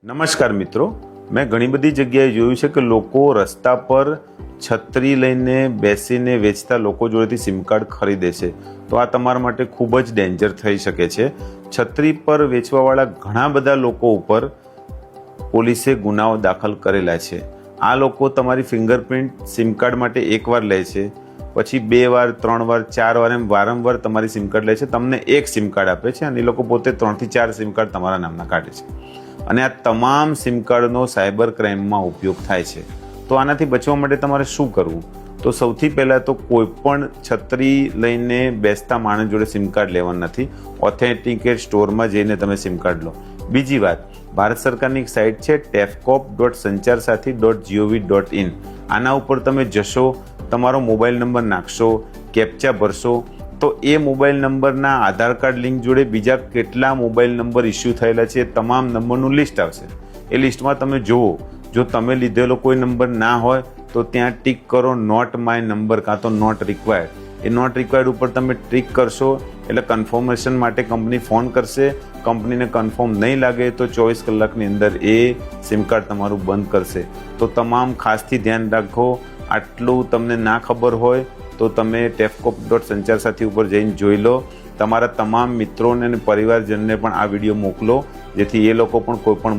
નમસ્કાર મિત્રો, મેં ઘણી બધી જગ્યાએ જોયું છે કે લોકો રસ્તા પર છત્રી લઈને બેસીને વેચતા લોકો જોડેથી સિમ કાર્ડ ખરીદે છે. તો આ તમારા માટે ખૂબ જ ડેન્જર થઈ શકે છે. છત્રી પર વેચવાવાળા ઘણા બધા લોકો ઉપર પોલીસે ગુનાઓ દાખલ કરેલા છે. આ લોકો તમારી ફિંગરપ્રિન્ટ સિમ કાર્ડ માટે એકવાર લે છે, પછી 2 વાર 3 વાર 4 વાર એમ વારંવાર તમારી સિમ કાર્ડ લે છે. તમને એક સિમ કાર્ડ આપે છે અને એ લોકો પોતે 3 થી 4 સિમ કાર્ડ તમારા નામના કાઢે છે અને આ તમામ સિમ કાર્ડનો સાયબર ક્રાઇમમાં ઉપયોગ થાય છે. તો આનાથી બચવા માટે તમારે શું કરવું? તો સૌથી પહેલાં તો કોઈ પણ છત્રી લઈને બેસતા માણસ જોડે સિમ કાર્ડ લેવા નથી. ઓથેન્ટિકેટ સ્ટોરમાં જઈને તમે સિમ કાર્ડ લો. બીજી વાત, ભારત સરકારની એક સાઇટ છે tefcop.sancharsathi.gov.in. આના ઉપર તમે જશો, તમારો મોબાઈલ નંબર નાખશો, કેપ્ચા ભરશો, તો એ મોબાઈલ નંબરના આધાર કાર્ડ લિંક જોડે બીજા કેટલા મોબાઈલ નંબર ઇસ્યુ થયેલા છે એ તમામ નંબરનું લિસ્ટ આવશે. એ લિસ્ટમાં તમે જુઓ, જો તમે લીધેલો કોઈ નંબર ના હોય તો ત્યાં ટિક કરો નોટ માય નંબર કાં તો નોટ રિક્વાયર્ડ. એ નોટ રિક્વાયર્ડ ઉપર તમે ટિક કરશો એટલે કન્ફર્મેશન માટે કંપની ફોન કરશે. કંપનીને કન્ફર્મ નહીં લાગે તો 24 કલાકની અંદર એ સિમ કાર્ડ તમારું બંધ કરશે. તો તમામ ખાસથી ધ્યાન રાખો. આટલું તમને ના ખબર હોય તો તમે tefcop.sancharsathi ઉપર જઈને જોઈ લો. તમારા તમામ મિત્રોને અને પરિવારજનને પણ આ વિડીયો મોકલો, જેથી એ લોકો પણ કોઈ પણ